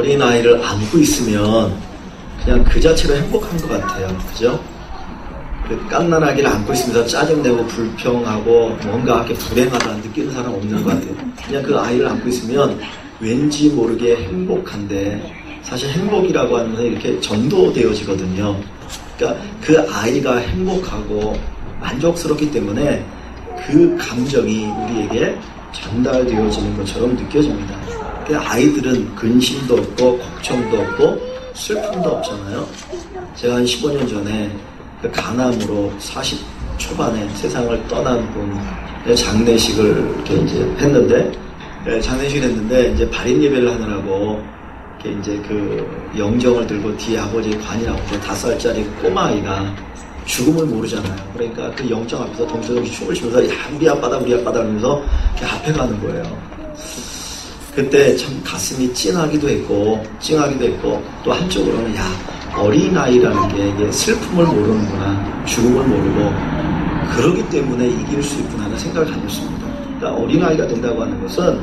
어린아이를 안고 있으면 그냥 그 자체로 행복한 것 같아요. 그죠? 그 갓난아기를 안고 있으면서 짜증내고 불평하고 뭔가 이렇게 불행하다 느끼는 사람 없는 것 같아요. 그냥 그 아이를 안고 있으면 왠지 모르게 행복한데, 사실 행복이라고 하는 건 이렇게 전도되어지거든요. 그러니까 그 아이가 행복하고 만족스럽기 때문에 그 감정이 우리에게 전달되어지는 것처럼 느껴집니다. 아이들은 근심도 없고 걱정도 없고 슬픔도 없잖아요. 제가 한 15년 전에 그 간암으로 40 초반에 세상을 떠난 분 장례식을 이렇게 이제 했는데, 장례식을 했는데 이제 발인 예배를 하느라고 이렇게 이제 그 영정을 들고 뒤에 아버지 관이라고 5살짜리 꼬마 아이가 죽음을 모르잖아요. 그러니까 그 영정 앞에서 동서동시 춤을 추면서 야 우리 아빠다 우리 아빠다 하면서 이렇게 앞에 가는 거예요. 그때 참 가슴이 찡하기도 했고 또 한쪽으로는 야 어린아이라는 게 이게 슬픔을 모르는구나, 죽음을 모르고 그러기 때문에 이길 수 있구나 하는 생각을 가졌습니다. 그러니까 어린아이가 된다고 하는 것은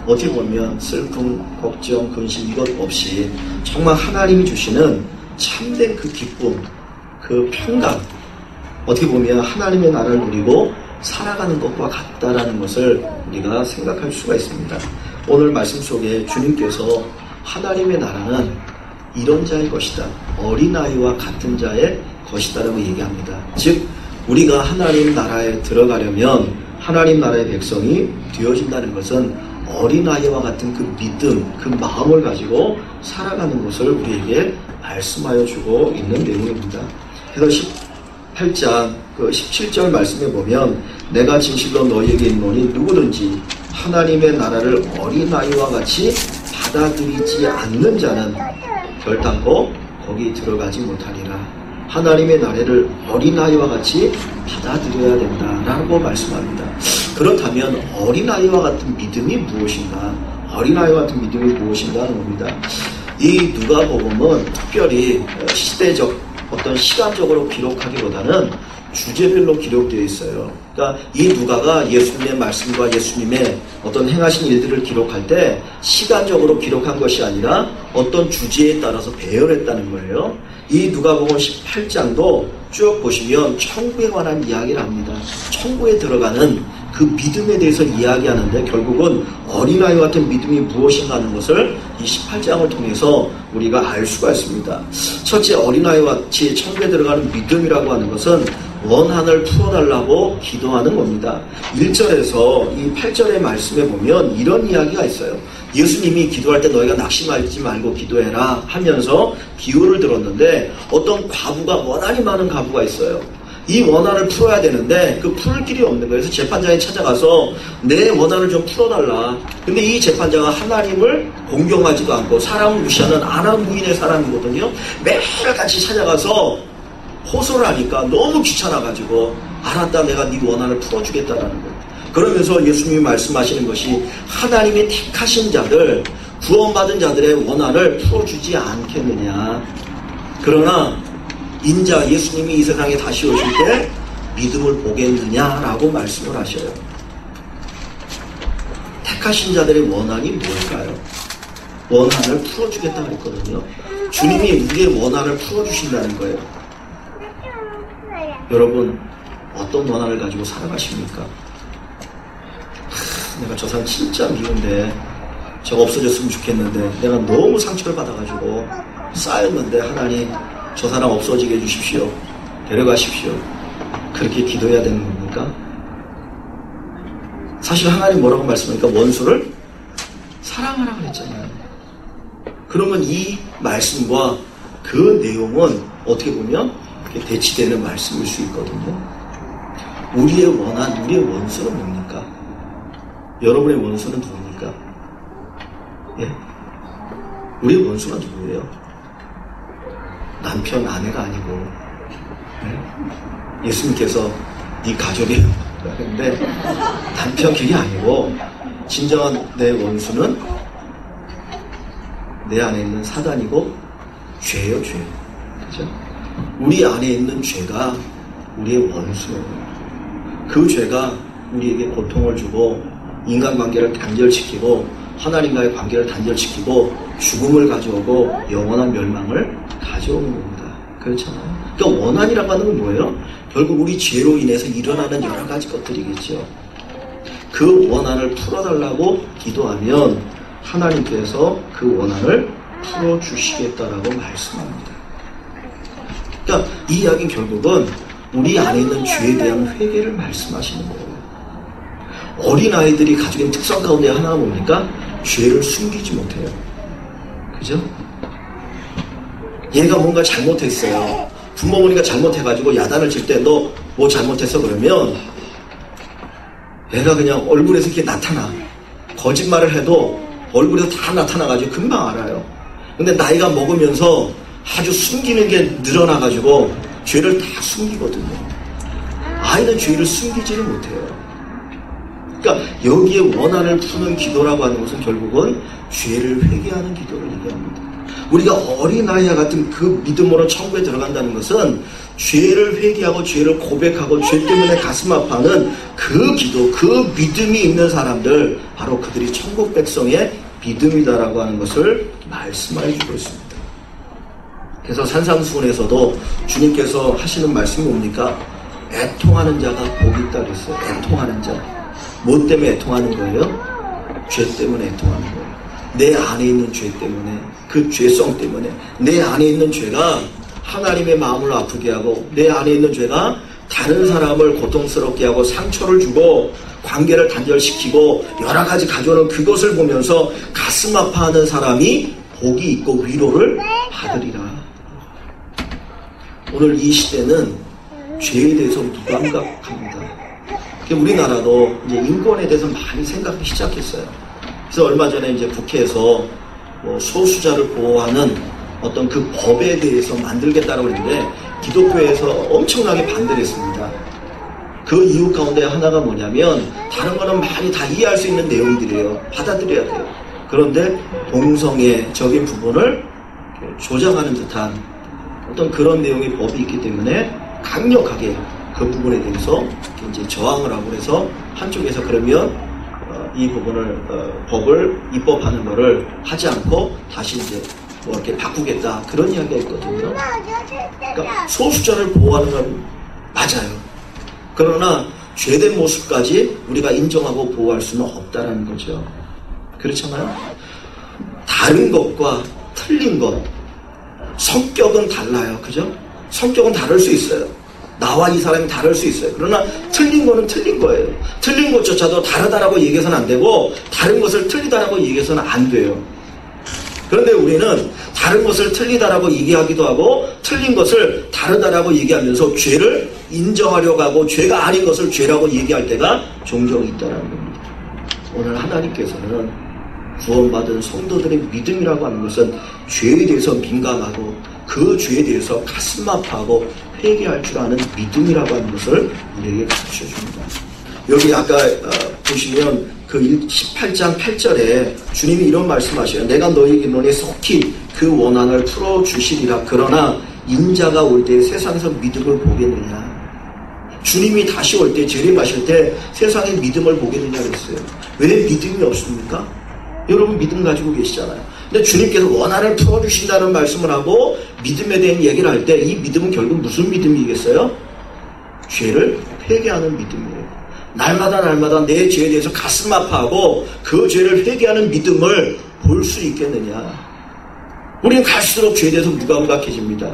어떻게 보면 슬픔, 걱정, 근심 이것 없이 정말 하나님이 주시는 참된 그 기쁨, 그 평강, 어떻게 보면 하나님의 나라를 누리고 살아가는 것과 같다라는 것을 우리가 생각할 수가 있습니다. 오늘 말씀 속에 주님께서 하나님의 나라는 이런 자의 것이다, 어린아이와 같은 자의 것이다라고 얘기합니다. 즉 우리가 하나님 나라에 들어가려면 하나님 나라의 백성이 되어진다는 것은 어린아이와 같은 그 믿음, 그 마음을 가지고 살아가는 것을 우리에게 말씀하여 주고 있는 내용입니다. 그래서 18장 그 17절 말씀에 보면 내가 진실로 너희에게 이르노니 누구든지 하나님의 나라를 어린아이와 같이 받아들이지 않는 자는 결단코 거기 들어가지 못하리라. 하나님의 나라를 어린아이와 같이 받아들여야 된다라고 말씀합니다. 그렇다면 어린아이와 같은 믿음이 무엇인가? 어린아이와 같은 믿음이 무엇인가 하는 겁니다. 이 누가복음은 특별히 시대적 어떤 시간적으로 기록하기보다는 주제별로 기록되어 있어요. 그러니까 이 누가가 예수님의 말씀과 예수님의 어떤 행하신 일들을 기록할 때 시간적으로 기록한 것이 아니라 어떤 주제에 따라서 배열했다는 거예요. 이 누가복음 18장도 쭉 보시면 천국에 관한 이야기를 합니다. 천국에 들어가는 그 믿음에 대해서 이야기하는데 결국은 어린아이 같은 믿음이 무엇인가 하는 것을 이 18장을 통해서 우리가 알 수가 있습니다. 첫째, 어린아이와 같이 천국에 들어가는 믿음이라고 하는 것은 원한을 풀어달라고 기도하는 겁니다. 1절에서 이 8절의 말씀에 보면 이런 이야기가 있어요. 예수님이 기도할 때 너희가 낙심하지 말고 기도해라 하면서 기호를 들었는데 어떤 과부가, 원한이 많은 과부가 있어요. 이 원한을 풀어야 되는데 그 풀 길이 없는 거예요. 그래서 재판장에 찾아가서 내 원한을 좀 풀어달라. 근데 이 재판장은 하나님을 공경하지도 않고 사람을 무시하는 아나무인의 사람이거든요. 매일 같이 찾아가서 호소를 하니까 너무 귀찮아가지고 알았다, 내가 네 원한을 풀어주겠다라는 거예요. 그러면서 예수님이 말씀하시는 것이 하나님이 택하신 자들, 구원받은 자들의 원한을 풀어주지 않겠느냐. 그러나 인자 예수님이 이 세상에 다시 오실 때 믿음을 보겠느냐라고 말씀을 하셔요. 택하신 자들의 원한이 뭘까요? 원한을 풀어주겠다고 했거든요. 주님이 우리의 원한을 풀어주신다는 거예요. 여러분, 어떤 원한을 가지고 살아가십니까? 내가 저 사람 진짜 미운데 저거 없어졌으면 좋겠는데 내가 너무 상처를 받아가지고 쌓였는데 하나님 저 사람 없어지게 해주십시오. 데려가십시오. 그렇게 기도해야 되는 겁니까? 사실 하나님 뭐라고 말씀하니까 원수를 사랑하라고 했잖아요. 그러면 이 말씀과 그 내용은 어떻게 보면 대치되는 말씀일 수 있거든요. 우리의 원한, 우리의 원수는 뭡니까? 여러분의 원수는 누굽니까? 예? 우리의 원수가 누구예요? 남편, 아내가 아니고, 예? 예수님께서 네 가족이에요 그런데 남편 그게 아니고 진정한 내 원수는 내 안에 있는 사단이고 죄예요, 죄. 그죠? 우리 안에 있는 죄가 우리의 원수예요. 그 죄가 우리에게 고통을 주고 인간관계를 단절시키고 하나님과의 관계를 단절시키고 죽음을 가져오고 영원한 멸망을 가져오는 겁니다. 그렇잖아요. 그러니까 원한이라고 하는 건 뭐예요? 결국 우리 죄로 인해서 일어나는 여러 가지 것들이겠죠. 그 원한을 풀어달라고 기도하면 하나님께서 그 원한을 풀어주시겠다라고 말씀합니다. 그러니까 이 이야기는 결국은 우리 안에 있는 죄에 대한 회개를 말씀하시는 거예요. 어린아이들이 가지고 있는 특성 가운데 하나가 뭡니까? 죄를 숨기지 못해요. 그죠? 얘가 뭔가 잘못했어요. 부모님이 잘못해가지고 야단을 칠 때 너 뭐 잘못했어? 그러면 얘가 그냥 얼굴에서 이렇게 나타나. 거짓말을 해도 얼굴에서 다 나타나가지고 금방 알아요. 근데 나이가 먹으면서 아주 숨기는 게 늘어나가지고 죄를 다 숨기거든요. 아이는 죄를 숨기지를 못해요. 그러니까 여기에 원한을 푸는 기도라고 하는 것은 결국은 죄를 회개하는 기도를 얘기합니다. 우리가 어린아이와 같은 그 믿음으로 천국에 들어간다는 것은 죄를 회개하고 죄를 고백하고 죄 때문에 가슴 아파하는 그 기도, 그 믿음이 있는 사람들, 바로 그들이 천국 백성의 믿음이다라고 하는 것을 말씀해 주고 있습니다. 그래서 산상수훈에서도 주님께서 하시는 말씀이 뭡니까? 애통하는 자가 복이 있다 그랬어요. 애통하는 자. 뭐 때문에 애통하는 거예요? 죄 때문에 애통하는 거예요. 내 안에 있는 죄 때문에, 그 죄성 때문에, 내 안에 있는 죄가 하나님의 마음을 아프게 하고, 내 안에 있는 죄가 다른 사람을 고통스럽게 하고 상처를 주고 관계를 단절시키고 여러 가지 가져오는 그것을 보면서 가슴 아파하는 사람이 복이 있고 위로를 받으리라. 오늘 이 시대는 죄에 대해서 무감각합니다. 우리나라도 이제 인권에 대해서 많이 생각하기 시작했어요. 그래서 얼마 전에 이제 국회에서 소수자를 보호하는 어떤 그 법에 대해서 만들겠다고 했는데 기독교에서 엄청나게 반대를 했습니다. 그 이유 가운데 하나가 뭐냐면 다른 거는 많이 다 이해할 수 있는 내용들이에요. 받아들여야 돼요. 그런데 동성애적인 부분을 조장하는 듯한 어떤 그런 내용의 법이 있기 때문에 강력하게 그 부분에 대해서 이제 저항을 하고 그래서 한쪽에서 그러면 이 부분을 법을 입법하는 거를 하지 않고 다시 이제 뭐 이렇게 바꾸겠다 그런 이야기가 있거든요. 그러니까 소수자를 보호하는 건 맞아요. 그러나 죄된 모습까지 우리가 인정하고 보호할 수는 없다라는 거죠. 그렇잖아요. 다른 것과 틀린 것, 성격은 달라요. 그죠? 성격은 다를 수 있어요. 나와 이 사람이 다를 수 있어요. 그러나 틀린 거는 틀린 거예요. 틀린 것조차도 다르다라고 얘기해서는 안 되고 다른 것을 틀리다라고 얘기해서는 안 돼요. 그런데 우리는 다른 것을 틀리다라고 얘기하기도 하고 틀린 것을 다르다라고 얘기하면서 죄를 인정하려고 하고 죄가 아닌 것을 죄라고 얘기할 때가 종종 있다는 겁니다. 오늘 하나님께서는 구원받은 성도들의 믿음이라고 하는 것은 죄에 대해서 민감하고 그 죄에 대해서 가슴 아파하고 회개할 줄 아는 믿음이라고 하는 것을 우리에게 가르쳐 줍니다. 여기 아까 보시면 그 18장 8절에 주님이 이런 말씀하셔요. 내가 너희에게 이르노니 속히 그 원한을 풀어주시리라. 그러나 인자가 올 때 세상에서 믿음을 보겠느냐. 주님이 다시 올 때 재림하실 때 세상에 믿음을 보겠느냐 그랬어요. 왜 믿음이 없습니까? 여러분 믿음 가지고 계시잖아요. 근데 주님께서 원한을 풀어주신다는 말씀을 하고 믿음에 대한 얘기를 할 때 이 믿음은 결국 무슨 믿음이겠어요? 죄를 회개하는 믿음이에요. 날마다 내 죄에 대해서 가슴 아파하고 그 죄를 회개하는 믿음을 볼 수 있겠느냐. 우리는 갈수록 죄에 대해서 무감각해집니다.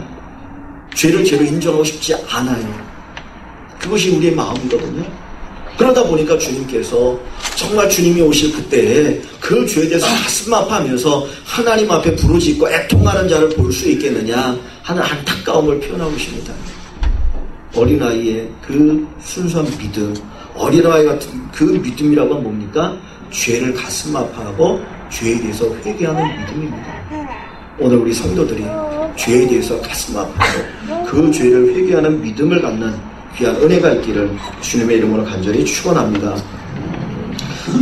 죄를 죄로 인정하고 싶지 않아요. 그것이 우리의 마음이거든요. 그러다 보니까 주님께서 정말 주님이 오실 그때에 그 죄에 대해서 가슴 아파하면서 하나님 앞에 부르짖고 애통하는 자를 볼 수 있겠느냐 하는 안타까움을 표현하고 있습니다. 어린아이의 그 순수한 믿음, 어린아이 같은 그 믿음이라고 하면 뭡니까? 죄를 가슴 아파하고 죄에 대해서 회개하는 믿음입니다. 오늘 우리 성도들이 죄에 대해서 가슴 아파하고 그 죄를 회개하는 믿음을 갖는 귀한 은혜가 있기를 주님의 이름으로 간절히 축원합니다.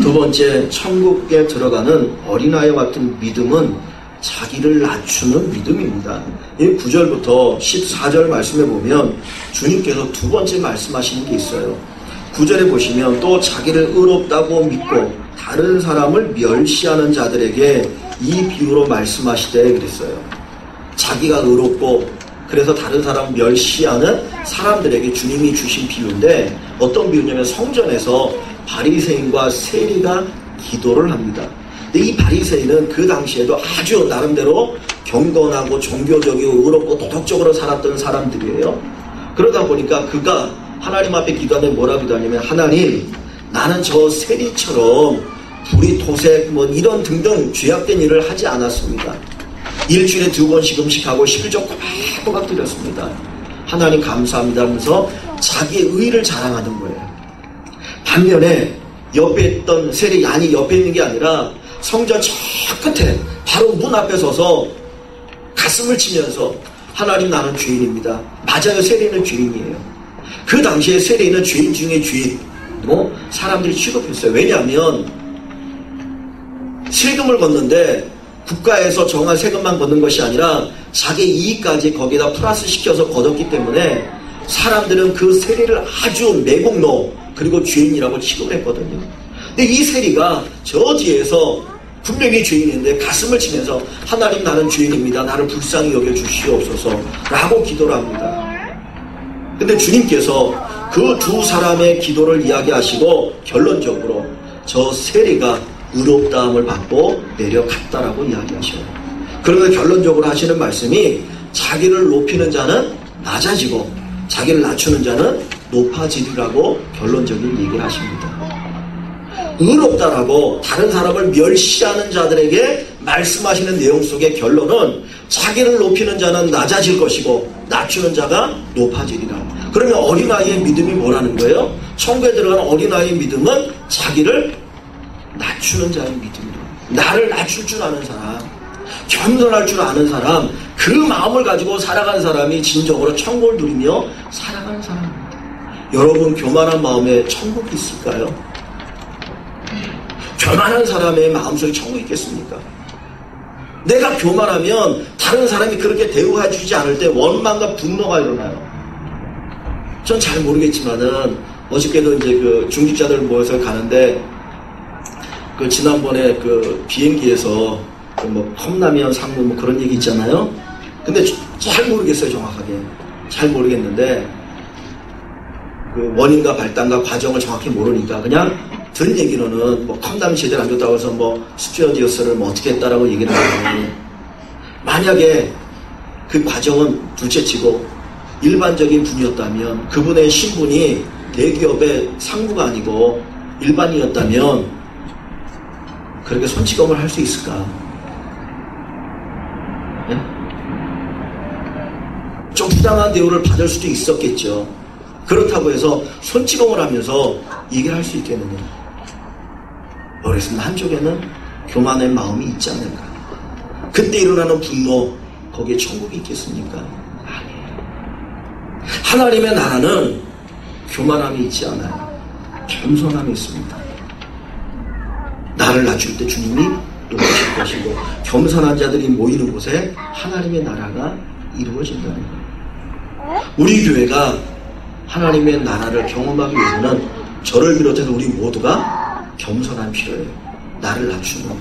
두 번째, 천국에 들어가는 어린아이와 같은 믿음은 자기를 낮추는 믿음입니다. 이 9절부터 14절 말씀에 보면 주님께서 두 번째 말씀하시는 게 있어요. 9절에 보시면 또 자기를 의롭다고 믿고 다른 사람을 멸시하는 자들에게 이 비유로 말씀하시되 그랬어요. 자기가 의롭고 그래서 다른 사람을 멸시하는 사람들에게 주님이 주신 비유인데 어떤 비유냐면 성전에서 바리새인과 세리가 기도를 합니다. 근데 이 바리새인은 그 당시에도 아주 나름대로 경건하고 종교적이고 의롭고 도덕적으로 살았던 사람들이에요. 그러다 보니까 그가 하나님 앞에 기도하는데 뭐라고 기도하냐면 하나님 나는 저 세리처럼 불의 토색 뭐 이런 등등 죄악된 일을 하지 않았습니다. 일주일에 2번씩 음식하고 실적 꼬박꼬박 드렸습니다. 하나님 감사합니다 하면서 자기의 의를 자랑하는 거예요. 반면에 옆에 있던 세리 아니 옆에 있는 게 아니라 성전 저 끝에 바로 문 앞에 서서 가슴을 치면서 하나님 나는 죄인입니다. 맞아요. 세리는 죄인이에요. 그 당시에 세리는 죄인 중에 죄인으로 사람들이 취급했어요. 왜냐하면 세금을 걷는데 국가에서 정한 세금만 걷는 것이 아니라 자기 이익까지 거기다 플러스 시켜서 걷었기 때문에 사람들은 그 세리를 아주 매국노 그리고 죄인이라고 취급을 했거든요. 근데 이 세리가 저 뒤에서 분명히 죄인인데 가슴을 치면서 하나님 나는 죄인입니다. 나를 불쌍히 여겨주시옵소서 라고 기도를 합니다. 근데 주님께서 그 두 사람의 기도를 이야기하시고 결론적으로 저 세리가 의롭다함을 받고 내려갔다라고 이야기하셔요. 그런데 결론적으로 하시는 말씀이 자기를 높이는 자는 낮아지고 자기를 낮추는 자는 높아지리라고 결론적인 얘기를 하십니다. 의롭다라고 다른 사람을 멸시하는 자들에게 말씀하시는 내용 속의 결론은 자기를 높이는 자는 낮아질 것이고 낮추는 자가 높아지리라. 그러면 어린아이의 믿음이 뭐라는 거예요? 천국에 들어가는 어린아이의 믿음은 자기를 낮추는 자의 믿음이라. 나를 낮출 줄 아는 사람, 겸손할 줄 아는 사람, 그 마음을 가지고 살아가는 사람이 진정으로 천국을 누리며 살아가는 사람입니다. 여러분 교만한 마음에 천국이 있을까요? 교만한 사람의 마음속에 천국이 있겠습니까? 내가 교만하면 다른 사람이 그렇게 대우해 주지 않을 때 원망과 분노가 일어나요. 전 잘 모르겠지만은 어저께도 이제 그 중직자들 모여서 가는데 그 지난번에 그 비행기에서 그 뭐 컵라면 상무 뭐 그런 얘기 있잖아요. 근데 잘 모르겠어요. 정확하게 잘 모르겠는데 그 원인과 발단과 과정을 정확히 모르니까 그냥 들은 얘기로는 뭐 컵라면 제대로 안 줬다고 해서 뭐 스튜어디어스를 뭐 어떻게 했다라고 얘기를 하는데 만약에 그 과정은 둘째치고 일반적인 분이었다면 그분의 신분이 대기업의 상무가 아니고 일반이었다면 그렇게 손찌검을 할 수 있을까? 네? 좀 부당한 대우를 받을 수도 있었겠죠. 그렇다고 해서 손찌검을 하면서 얘기를 할 수 있겠느냐? 모르겠습니다. 한쪽에는 교만의 마음이 있지 않을까? 그때 일어나는 분노, 거기에 천국이 있겠습니까? 아니에요. 하나님의 나라는 교만함이 있지 않아요. 겸손함이 있습니다. 나를 낮출 때 주님이 높이실 것이고 겸손한 자들이 모이는 곳에 하나님의 나라가 이루어진다는 거예요. 우리 교회가 하나님의 나라를 경험하기 위해서는 저를 비롯해서 우리 모두가 겸손함이 필요해요. 나를 낮추는 거.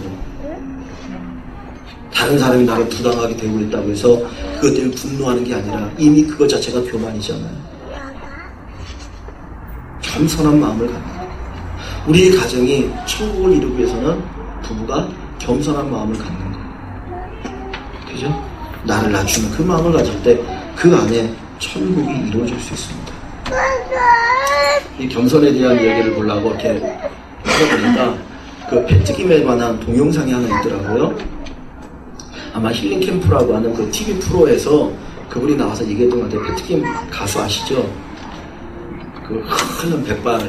다른 사람이 나를 부당하게 대우했다고 해서 그것 때문에 분노하는 게 아니라 이미 그것 자체가 교만이잖아요. 겸손한 마음을 갖는 거예요. 우리의 가정이 천국을 이루기 위해서는 부부가 겸손한 마음을 갖는 거예요. 그죠? 나를 낮추는 그 마음을 가질 때 그 안에 천국이 이루어질 수 있습니다. 이 겸손에 대한 이야기를 보려고 이렇게 하다 보니까 그 패트김에 관한 동영상이 하나 있더라고요. 아마 힐링 캠프라고 하는 그 TV 프로에서 그분이 나와서 얘기했던 것 같아요. 패트김 가수 아시죠? 그 큰 백발.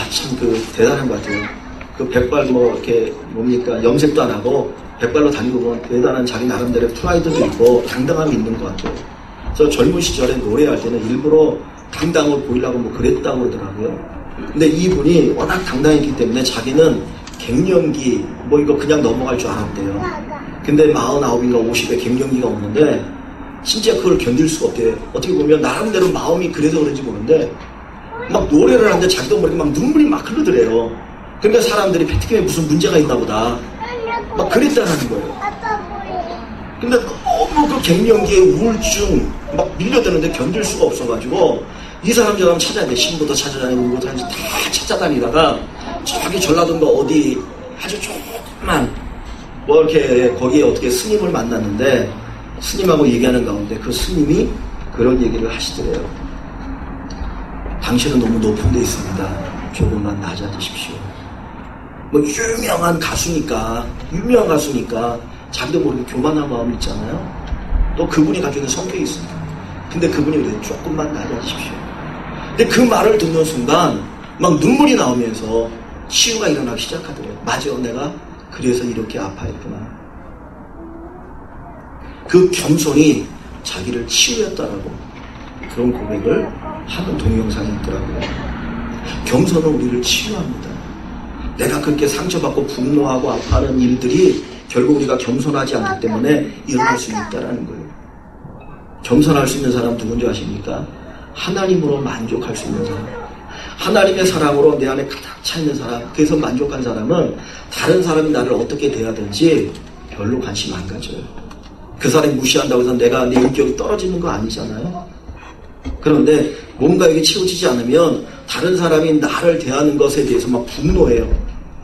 참 그 대단한 것 같아요. 그 백발 뭐 이렇게 뭡니까 염색도 안 하고 백발로 다니고 보면 대단한 자기 나름대로 프라이드도 있고 당당함이 있는 것 같아요. 그래서 젊은 시절에 노래할 때는 일부러 당당을 보이려고 뭐 그랬다고 그러더라고요. 근데 이분이 워낙 당당했기 때문에 자기는 갱년기 뭐 이거 그냥 넘어갈 줄 알았대요. 근데 49인가 50에 갱년기가 오는데 진짜 그걸 견딜 수가 없대요. 어떻게 보면 나름대로 마음이 그래서 그런지 모르는데 막 노래를 하는데 자기도 모르게 막 눈물이 막 흐르더래요. 그러니까 사람들이 패티김에 무슨 문제가 있나 보다 막 그랬다는 거예요. 근데 너무 그 갱년기에 우울증 막 밀려드는데 견딜 수가 없어가지고 이 사람 저 사람 찾아야 돼. 신부도 찾아다니고 누구도 다 찾아다니다가 저기 전라도인가 어디 아주 조그만 뭐 이렇게 거기에 어떻게 스님을 만났는데 스님하고 얘기하는 가운데 그 스님이 그런 얘기를 하시더래요. 당신은 너무 높은 데 있습니다. 조금만 낮아지십시오. 뭐 유명한 가수니까 자기도 모르게 교만한 마음이 있잖아요. 또 그분이 가지고 있는 성격이 있습니다. 근데 그분이 그래요. 조금만 낮아지십시오. 근데 그 말을 듣는 순간 막 눈물이 나오면서 치유가 일어나기 시작하더래요. 맞아, 내가 그래서 이렇게 아파했구나. 그 겸손이 자기를 치유했다라고 그런 고백을 하는 동영상이 있더라고요. 겸손은 우리를 치유합니다. 내가 그렇게 상처받고 분노하고 아파하는 일들이 결국 우리가 겸손하지 않기 때문에 일어날 수 있다는 거예요. 겸손할 수 있는 사람 누군지 아십니까? 하나님으로 만족할 수 있는 사람. 하나님의 사랑으로 내 안에 가득 차 있는 사람. 그래서 만족한 사람은 다른 사람이 나를 어떻게 대하든지 별로 관심 안 가져요. 그 사람이 무시한다고 해서 내가 내 인격이 떨어지는 거 아니잖아요. 그런데 뭔가 이게 채워지지 않으면 다른 사람이 나를 대하는 것에 대해서 막 분노해요.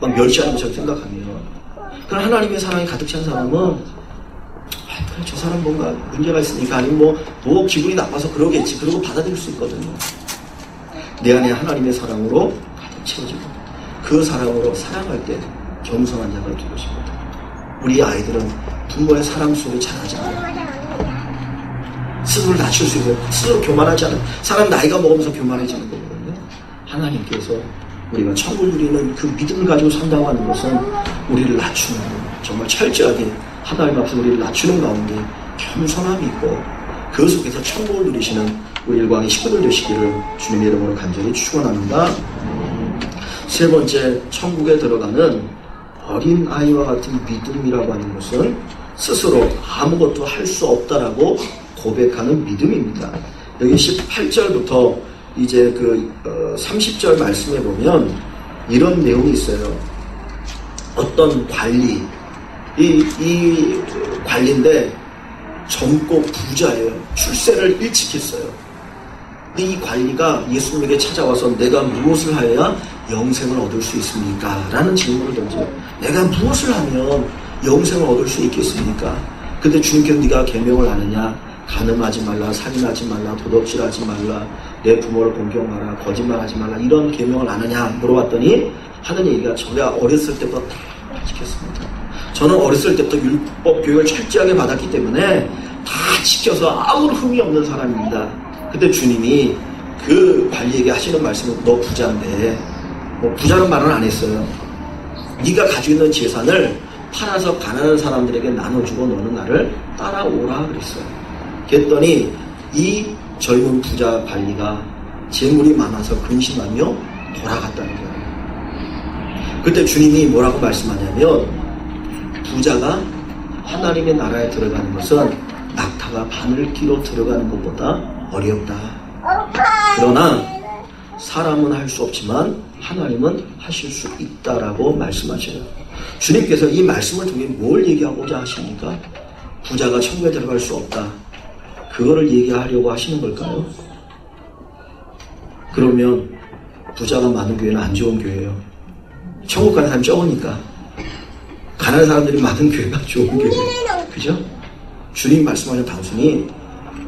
막 멸시하는 것처럼 생각하면. 그럼 하나님의 사랑이 가득 찬 사람은 그래, 저 사람 뭔가 문제가 있으니까 아니면 뭐 기분이 나빠서 그러겠지. 그러고 받아들일 수 있거든요. 내 안에 하나님의 사랑으로 가득 채워지고 그 사랑으로 사랑할 때 겸손한 자가 되고 싶습니다. 우리 아이들은 부모의 사랑 속에 자라잖아요. 스스로 낮출 수 있어요. 스스로 교만하지 않아요. 사람 나이가 먹으면서 교만해지는 거거든요. 하나님께서 우리가 천국을 누리는 그 믿음을 가지고 산다고 하는 것은 우리를 낮추는 거예요. 정말 철저하게 하나님 앞에서 우리를 낮추는 가운데 겸손함이 있고 그 속에서 천국을 누리시는 우리 일광의 식구들 되시기를 주님의 이름으로 간절히 축원합니다. 세 번째, 천국에 들어가는 어린 아이와 같은 믿음이라고 하는 것은 스스로 아무것도 할 수 없다라고 고백하는 믿음입니다. 여기 18절부터 이제 30절 말씀에 보면 이런 내용이 있어요. 어떤 관리, 이 관리인데 젊고 부자예요. 출세를 일찍 했어요. 근데 이 관리가 예수님에게 찾아와서 내가 무엇을 하여야 영생을 얻을 수 있습니까? 라는 질문을 던져요. 내가 무엇을 하면 영생을 얻을 수 있겠습니까? 근데 주님께서 네가 계명을 아느냐? 간음하지 말라, 살인하지 말라, 도둑질하지 말라, 내 부모를 공경하라, 거짓말하지 말라, 이런 계명을 아느냐 물어봤더니 하는 얘기가 제가 어렸을 때부터 다 지켰습니다. 저는 어렸을 때부터 율법 교육을 철저하게 받았기 때문에 다 지켜서 아무런 흠이 없는 사람입니다. 근데 주님이 그 관리에게 하시는 말씀은 너 부자인데, 뭐 부자는 말은 안 했어요. 네가 가지고 있는 재산을 팔아서 가난한 사람들에게 나눠주고 너는 나를 따라오라 그랬어요. 그랬더니 이 젊은 부자 관리가 재물이 많아서 근심하며 돌아갔다는 거예요. 그때 주님이 뭐라고 말씀하냐면 부자가 하나님의 나라에 들어가는 것은 낙타가 바늘기로 들어가는 것보다 어렵다. 그러나 사람은 할 수 없지만 하나님은 하실 수 있다라고 말씀하셔요. 주님께서 이 말씀을 통해 뭘 얘기하고자 하십니까? 부자가 천국에 들어갈 수 없다. 그거를 얘기하려고 하시는 걸까요? 그러면 부자가 많은 교회는 안 좋은 교회예요. 천국 가는 사람이 적으니까. 가난한 사람들이 많은 교회가 좋은 교회예요. 그죠? 주님 말씀하신 단순히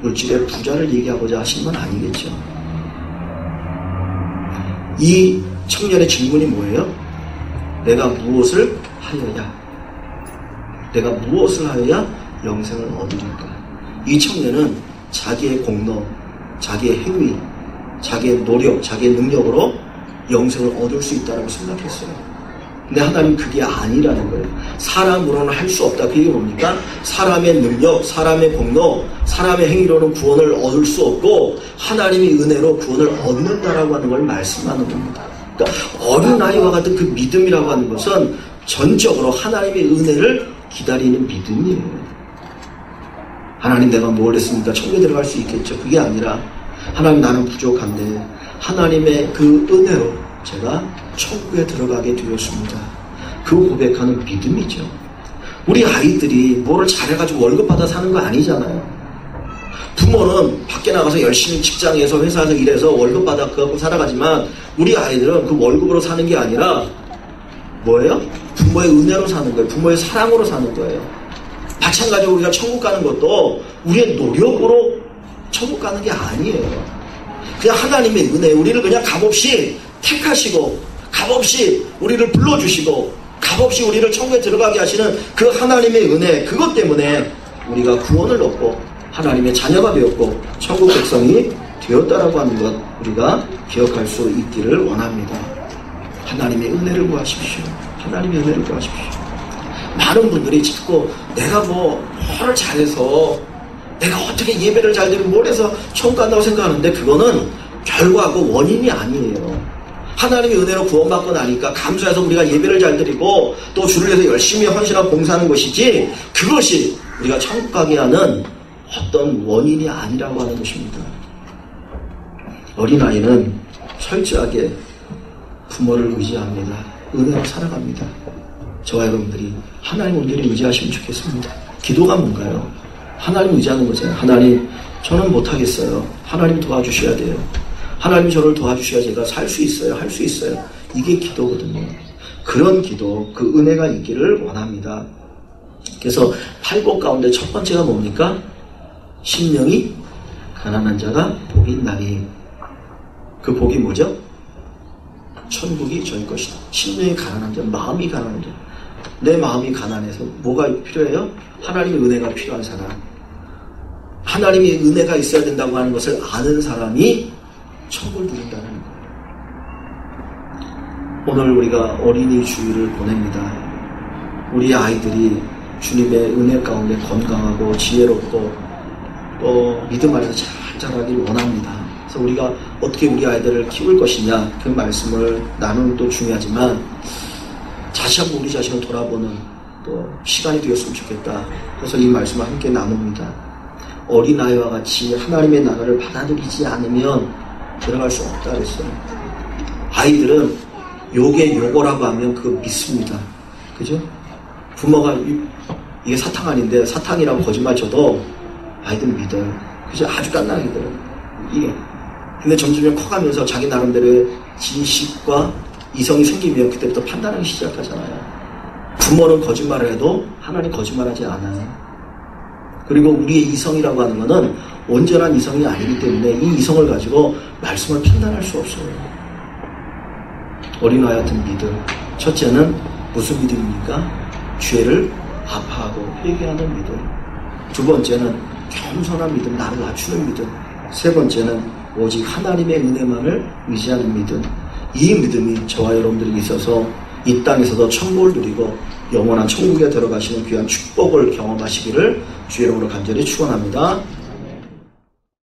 물질의 부자를 얘기하고자 하신 건 아니겠죠. 이 청년의 질문이 뭐예요? 내가 무엇을 하여야? 내가 무엇을 하여야 영생을 얻으리까? 이 청년은 자기의 공로, 자기의 행위, 자기의 노력, 자기의 능력으로 영생을 얻을 수 있다고 생각했어요. 근데 하나님 그게 아니라는 거예요. 사람으로는 할 수 없다. 그게 뭡니까? 사람의 능력, 사람의 공로, 사람의 행위로는 구원을 얻을 수 없고 하나님의 은혜로 구원을 얻는다라고 하는 걸 말씀하는 겁니다. 그러니까 어린아이와 같은 그 믿음이라고 하는 것은 전적으로 하나님의 은혜를 기다리는 믿음이에요. 하나님 내가 뭘 했습니까? 천국에 들어갈 수 있겠죠. 그게 아니라 하나님 나는 부족한데 하나님의 그 은혜로 제가 천국에 들어가게 되었습니다. 그 고백하는 믿음이죠. 우리 아이들이 뭐를 잘해가지고 월급 받아 사는 거 아니잖아요. 부모는 밖에 나가서 열심히 직장에서 회사에서 일해서 월급 받아 그거 살아가지만 우리 아이들은 그 월급으로 사는 게 아니라 뭐예요? 부모의 은혜로 사는 거예요. 부모의 사랑으로 사는 거예요. 마찬가지로 우리가 천국 가는 것도 우리의 노력으로 천국 가는 게 아니에요. 그냥 하나님의 은혜, 우리를 그냥 값없이 택하시고 값없이 우리를 불러주시고 값없이 우리를 천국에 들어가게 하시는 그 하나님의 은혜, 그것 때문에 우리가 구원을 얻고 하나님의 자녀가 되었고 천국 백성이 되었다라고 하는 것 우리가 기억할 수 있기를 원합니다. 하나님의 은혜를 구하십시오. 하나님의 은혜를 구하십시오. 많은 분들이 자꾸 내가 뭐를 잘해서 내가 어떻게 예배를 잘 드리고 뭘 해서 천국 간다고 생각하는데 그거는 결과고 원인이 아니에요. 하나님의 은혜로 구원받고 나니까 감사해서 우리가 예배를 잘 드리고 또 주를 위해서 열심히 헌신하고 봉사하는 것이지 그것이 우리가 천국 가게 하는 어떤 원인이 아니라고 하는 것입니다. 어린아이는 철저하게 부모를 의지합니다. 은혜로 살아갑니다. 저와 여러분들이 하나님 온전히 의지하시면 좋겠습니다. 기도가 뭔가요? 하나님 의지하는 거잖아요. 하나님, 저는 못하겠어요. 하나님 도와주셔야 돼요. 하나님 저를 도와주셔야 제가 살 수 있어요. 할 수 있어요. 이게 기도거든요. 그런 기도, 그 은혜가 있기를 원합니다. 그래서 8복 가운데 첫 번째가 뭡니까? 심령이 가난한 자가 복이 있나니. 그 복이 뭐죠? 천국이 저희 것이다. 심령이 가난한 자, 마음이 가난한 자. 내 마음이 가난해서 뭐가 필요해요? 하나님의 은혜가 필요한 사람. 하나님의 은혜가 있어야 된다고 하는 것을 아는 사람이 천국을 누린다는 거예요. 오늘 우리가 어린이 주일을 보냅니다. 우리 아이들이 주님의 은혜 가운데 건강하고 지혜롭고 또 믿음 안에서 잘 자라길 원합니다. 그래서 우리가 어떻게 우리 아이들을 키울 것이냐 그 말씀을 나누는 것도 중요하지만 다시 한번 우리 자신을 돌아보는 또 시간이 되었으면 좋겠다. 그래서 이 말씀을 함께 나눕니다. 어린아이와 같이 하나님의 나라를 받아들이지 않으면 들어갈 수 없다 그랬어요. 아이들은 요게 요거라고 하면 그거 믿습니다. 그죠? 부모가 이게 사탕 아닌데 사탕이라고 거짓말 쳐도 아이들은 믿어요. 그죠? 아주 깐나게 믿어요. 이게. 근데 점점 커가면서 자기 나름대로의 지식과 이성이 생기면 그때부터 판단하기 시작하잖아요. 부모는 거짓말을 해도 하나님 거짓말하지 않아요. 그리고 우리의 이성이라고 하는 것은 온전한 이성이 아니기 때문에 이 이성을 가지고 말씀을 판단할 수 없어요. 어린아이 같은 믿음. 첫째는 무슨 믿음입니까? 죄를 아파하고 회개하는 믿음. 두 번째는 겸손한 믿음, 나를 낮추는 믿음. 세 번째는 오직 하나님의 은혜만을 의지하는 믿음. 이 믿음이 저와 여러분들에게 있어서 이 땅에서도 천국을 누리고 영원한 천국에 들어가시는 귀한 축복을 경험하시기를 주의 이름으로 간절히 축원합니다.